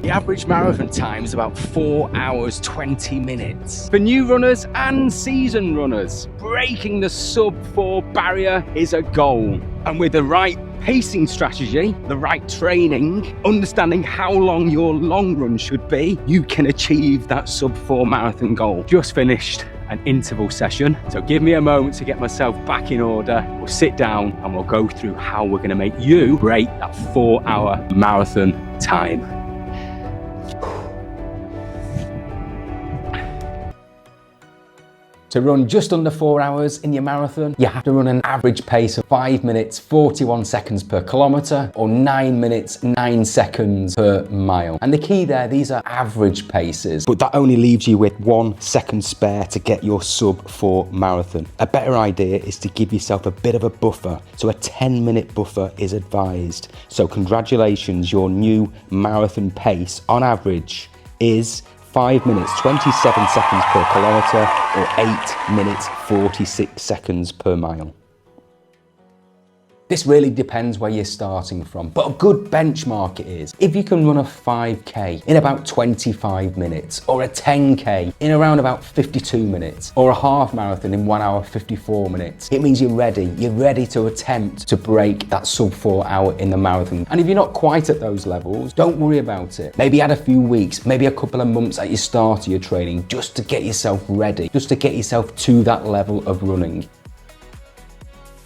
The average marathon time is about 4 hours, 20 minutes. For new runners and seasoned runners, breaking the sub-4 barrier is a goal. And with the right pacing strategy, the right training, understanding how long your long run should be, you can achieve that sub-4 marathon goal. Just finished an interval session, so give me a moment to get myself back in order. We'll sit down and we'll go through how we're going to make you break that 4-hour marathon time. To run just under 4 hours in your marathon, you have to run an average pace of 5 minutes, 41 seconds per kilometre, or 9 minutes, 9 seconds per mile. And the key there, these are average paces, but that only leaves you with 1 second spare to get your sub-4 marathon. A better idea is to give yourself a bit of a buffer, so a 10-minute buffer is advised. So congratulations, your new marathon pace on average is 5 minutes, 27 seconds per kilometre, or 8 minutes, 46 seconds per mile. This really depends where you're starting from, but a good benchmark it is. If you can run a 5K in about 25 minutes, or a 10K in around about 52 minutes, or a half marathon in 1 hour, 54 minutes, it means you're ready. You're ready to attempt to break that sub-4 hour in the marathon. And if you're not quite at those levels, don't worry about it. Maybe add a few weeks, maybe a couple of months at your start of your training, just to get yourself ready, just to get yourself to that level of running.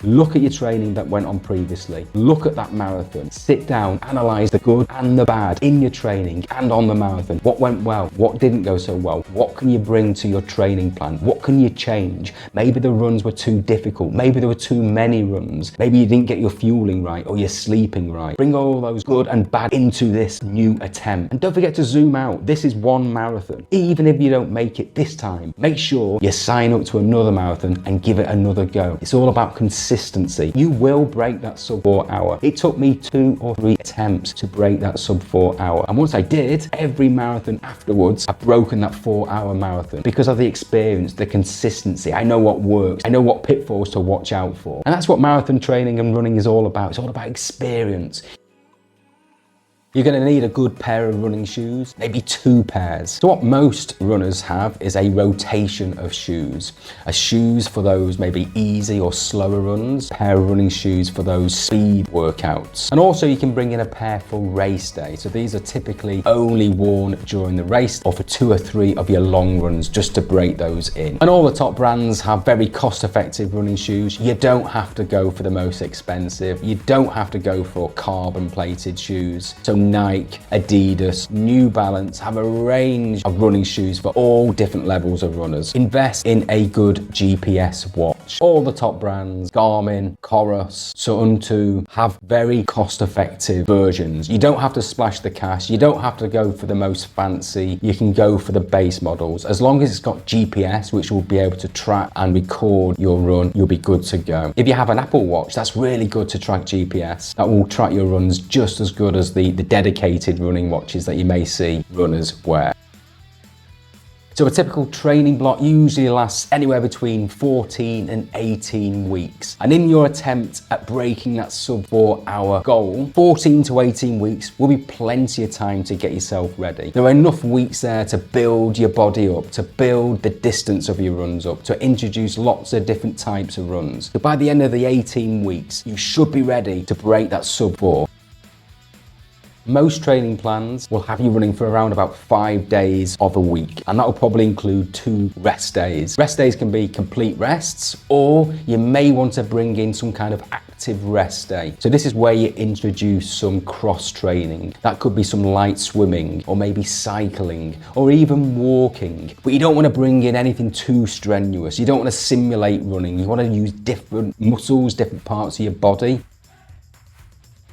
Look at your training that went on previously. Look at that marathon. Sit down, analyse the good and the bad in your training and on the marathon. What went well? What didn't go so well? What can you bring to your training plan? What can you change? Maybe the runs were too difficult. Maybe there were too many runs. Maybe you didn't get your fueling right or your sleeping right. Bring all those good and bad into this new attempt. And don't forget to zoom out. This is one marathon. Even if you don't make it this time, make sure you sign up to another marathon and give it another go. It's all about consistency. You will break that sub-4 hour. It took me 2 or 3 attempts to break that sub-4 hour. And once I did, every marathon afterwards, I've broken that 4-hour marathon because of the experience, the consistency. I know what works. I know what pitfalls to watch out for. And that's what marathon training and running is all about. It's all about experience. You're going to need a good pair of running shoes, maybe 2 pairs. So what most runners have is a rotation of shoes. A shoes for those maybe easy or slower runs, a pair of running shoes for those speed workouts. And also you can bring in a pair for race day. So these are typically only worn during the race or for 2 or 3 of your long runs just to break those in. And all the top brands have very cost-effective running shoes. You don't have to go for the most expensive. You don't have to go for carbon-plated shoes. So Nike, Adidas, New Balance have a range of running shoes for all different levels of runners. Invest in a good GPS watch. All the top brands, Garmin, Coros, Suunto, have very cost-effective versions. You don't have to splash the cash. You don't have to go for the most fancy. You can go for the base models. As long as it's got GPS, which will be able to track and record your run, you'll be good to go. If you have an Apple Watch, that's really good to track GPS. That will track your runs just as good as the dedicated running watches that you may see runners wear. So a typical training block usually lasts anywhere between 14 and 18 weeks. And in your attempt at breaking that sub-4 hour goal, 14 to 18 weeks will be plenty of time to get yourself ready. There are enough weeks there to build your body up, to build the distance of your runs up, to introduce lots of different types of runs. So by the end of the 18 weeks, you should be ready to break that sub-4. Most training plans will have you running for around about 5 days of a week, and that will probably include 2 rest days. Rest days can be complete rests, or you may want to bring in some kind of active rest day. So this is where you introduce some cross training. That could be some light swimming, or maybe cycling, or even walking. But you don't want to bring in anything too strenuous. You don't want to simulate running. You want to use different muscles, different parts of your body.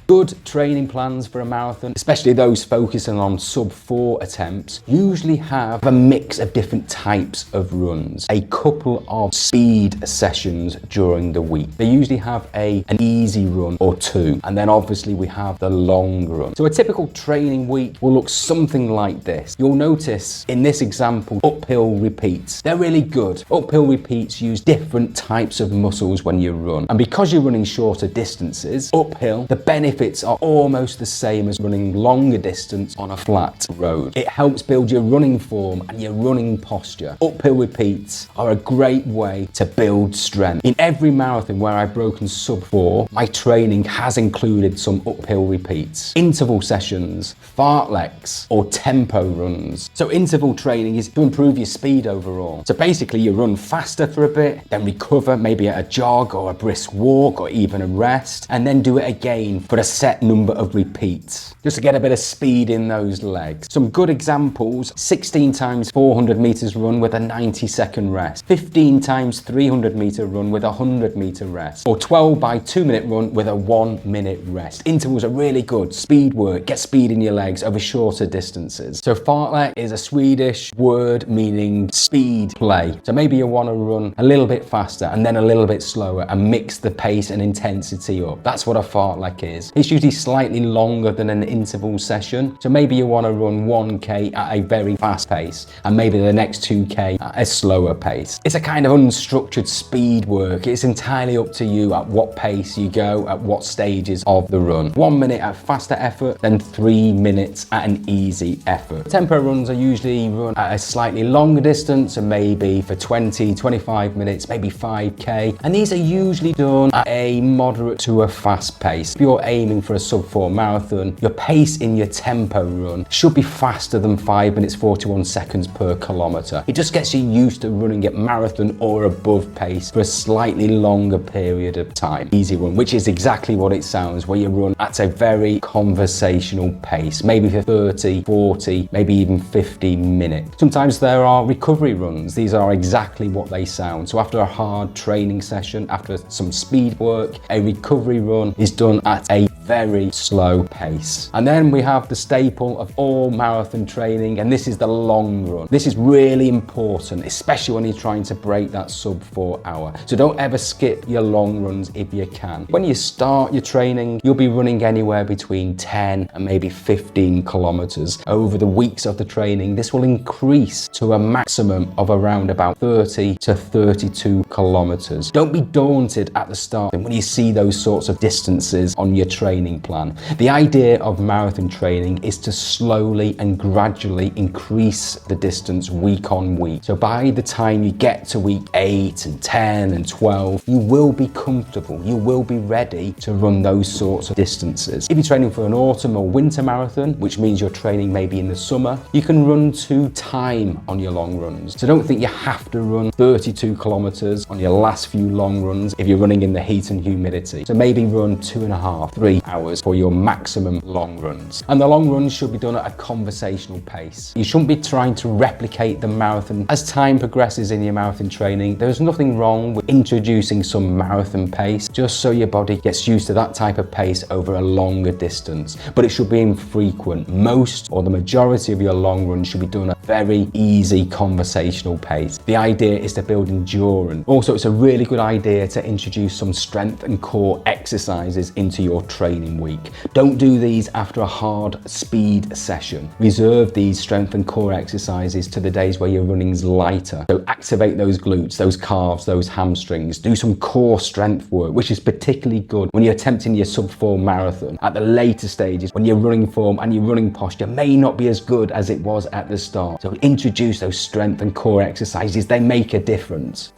Good training plans for a marathon, especially those focusing on sub-4 attempts, usually have a mix of different types of runs. A couple of speed sessions during the week. They usually have an easy run or 2, and then obviously we have the long run. So a typical training week will look something like this. You'll notice in this example, uphill repeats. They're really good. Uphill repeats use different types of muscles when you run. And because you're running shorter distances, uphill, the benefit benefits are almost the same as running longer distance on a flat road. It helps build your running form and your running posture. Uphill repeats are a great way to build strength. In every marathon where I've broken sub 4, my training has included some uphill repeats, interval sessions, fartleks, or tempo runs. So interval training is to improve your speed overall. So basically you run faster for a bit, then recover maybe at a jog or a brisk walk or even a rest, and then do it again for a set number of repeats, just to get a bit of speed in those legs. Some good examples: 16 times 400 meters run with a 90-second rest, 15 times 300 meter run with a 100-meter rest, or 12 by 2-minute run with a 1-minute rest. Intervals are really good speed work, get speed in your legs over shorter distances. So fartlek is a Swedish word meaning speed play. So maybe you want to run a little bit faster and then a little bit slower and mix the pace and intensity up. That's what a fartlek is. It's usually slightly longer than an interval session. So maybe you want to run 1k at a very fast pace and maybe the next 2k at a slower pace. It's a kind of unstructured speed work. It's entirely up to you at what pace you go at what stages of the run. 1 minute at faster effort, then 3 minutes at an easy effort. Tempo runs are usually run at a slightly longer distance, and maybe for 20-25 minutes, maybe 5k, and these are usually done at a moderate to a fast pace. If you're aiming for a sub 4 marathon, your pace in your tempo run should be faster than 5 minutes 41 seconds per kilometer. It just gets you used to running at marathon or above pace for a slightly longer period of time. Easy run, which is exactly what it sounds, where you run at a very conversational pace, maybe for 30, 40, maybe even 50 minutes. Sometimes there are recovery runs. These are exactly what they sound. So after a hard training session, after some speed work, a recovery run is done at a very slow pace. And then we have the staple of all marathon training, and this is the long run. This is really important, especially when you're trying to break that sub 4 hour. So don't ever skip your long runs if you can. When you start your training, you'll be running anywhere between 10 and maybe 15 kilometers. Over the weeks of the training, this will increase to a maximum of around about 30 to 32 kilometers. Don't be daunted at the start when you see those sorts of distances on your training plan. The idea of marathon training is to slowly and gradually increase the distance week on week. So by the time you get to week 8 and 10 and 12, you will be comfortable. You will be ready to run those sorts of distances. If you're training for an autumn or winter marathon, which means you're training maybe in the summer, you can run to time on your long runs. So don't think you have to run 32 kilometers on your last few long runs if you're running in the heat and humidity. So maybe run 2.5, 3 hours for your maximum long runs. And the long runs should be done at a conversational pace. You shouldn't be trying to replicate the marathon. As time progresses in your marathon training, there's nothing wrong with introducing some marathon pace, just so your body gets used to that type of pace over a longer distance. But it should be infrequent. Most or the majority of your long runs should be done at a very easy conversational pace. The idea is to build endurance. Also, it's a really good idea to introduce some strength and core exercises into your training week. Don't do these after a hard speed session. Reserve these strength and core exercises to the days where your running's lighter. So activate those glutes, those calves, those hamstrings. Do some core strength work, which is particularly good when you're attempting your sub 4 marathon. At the later stages, when your running form and your running posture may not be as good as it was at the start. So introduce those strength and core exercises. They make a difference.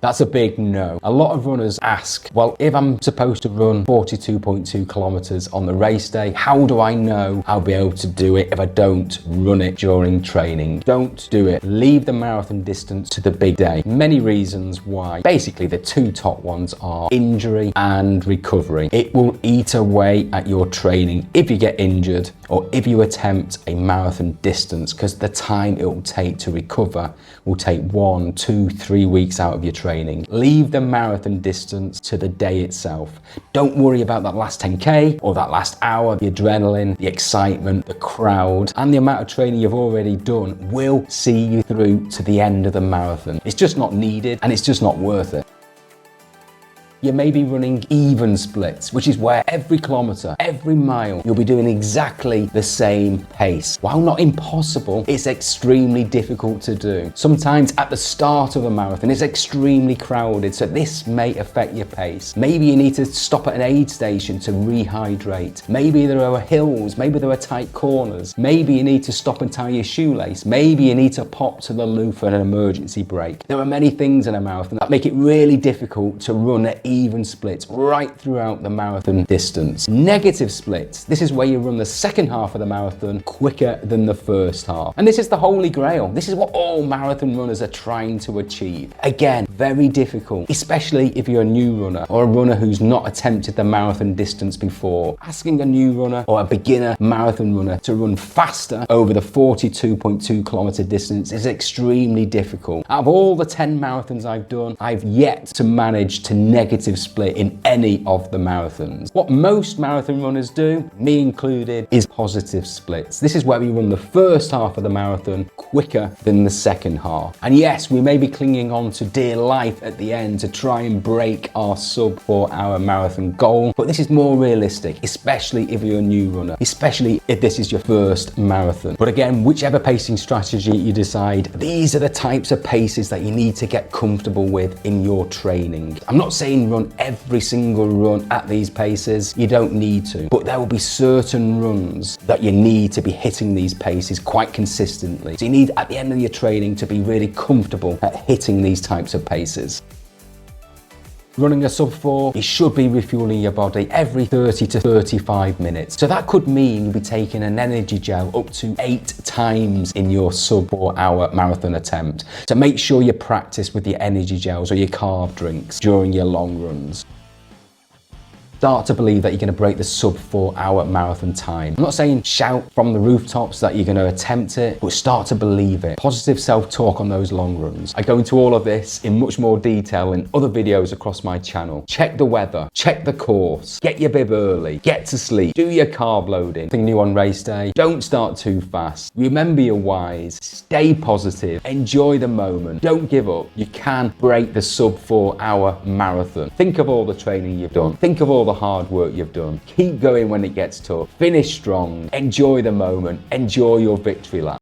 That's a big no. A lot of runners ask, well, if I'm supposed to run 42.2 kilometers on the race day, how do I know I'll be able to do it if I don't run it during training? Don't do it. Leave the marathon distance to the big day. Many reasons why. Basically, the two top ones are injury and recovery. It will eat away at your training if you get injured or if you attempt a marathon distance, because the time it will take to recover will take 1, 2, 3 weeks out of your training. Leave the marathon distance to the day itself. Don't worry about that last 10k or that last hour. The adrenaline, the excitement, the crowd, and the amount of training you've already done will see you through to the end of the marathon. It's just not needed and it's just not worth it. You may be running even splits, which is where every kilometre, every mile, you'll be doing exactly the same pace. While not impossible, it's extremely difficult to do. Sometimes at the start of a marathon, it's extremely crowded, so this may affect your pace. Maybe you need to stop at an aid station to rehydrate. Maybe there are hills, maybe there are tight corners. Maybe you need to stop and tie your shoelace. Maybe you need to pop to the loo for an emergency brake. There are many things in a marathon that make it really difficult to run at even splits right throughout the marathon distance. Negative splits. This is where you run the second half of the marathon quicker than the first half. And this is the holy grail. This is what all marathon runners are trying to achieve. Again, very difficult, especially if you're a new runner or a runner who's not attempted the marathon distance before. Asking a new runner or a beginner marathon runner to run faster over the 42.2 kilometer distance is extremely difficult. Out of all the 10 marathons I've done, I've yet to manage to negative split in any of the marathons. What most marathon runners do, me included, is positive splits. This is where we run the first half of the marathon quicker than the second half. And yes, we may be clinging on to dear life at the end to try and break our sub 4 hour marathon goal, but this is more realistic, especially if you're a new runner, especially if this is your first marathon. But again, whichever pacing strategy you decide, these are the types of paces that you need to get comfortable with in your training. I'm not saying run every single run at these paces, you don't need to, but there will be certain runs that you need to be hitting these paces quite consistently. So you need at the end of your training to be really comfortable at hitting these types of paces. Running a sub 4, you should be refueling your body every 30 to 35 minutes. So that could mean you'll be taking an energy gel up to 8 times in your sub 4 hour marathon attempt. So make sure you practice with your energy gels or your carb drinks during your long runs. Start to believe that you're going to break the sub 4 hour marathon time. I'm not saying shout from the rooftops that you're going to attempt it, but start to believe it. Positive self-talk on those long runs. I go into all of this in much more detail in other videos across my channel. Check the weather, check the course, get your bib early, get to sleep, do your carb loading. Something new on race day, don't start too fast. Remember your whys, stay positive, enjoy the moment, don't give up. You can break the sub 4 hour marathon. Think of all the training you've done, think of all the hard work you've done. Keep going when it gets tough. Finish strong. Enjoy the moment. Enjoy your victory lap.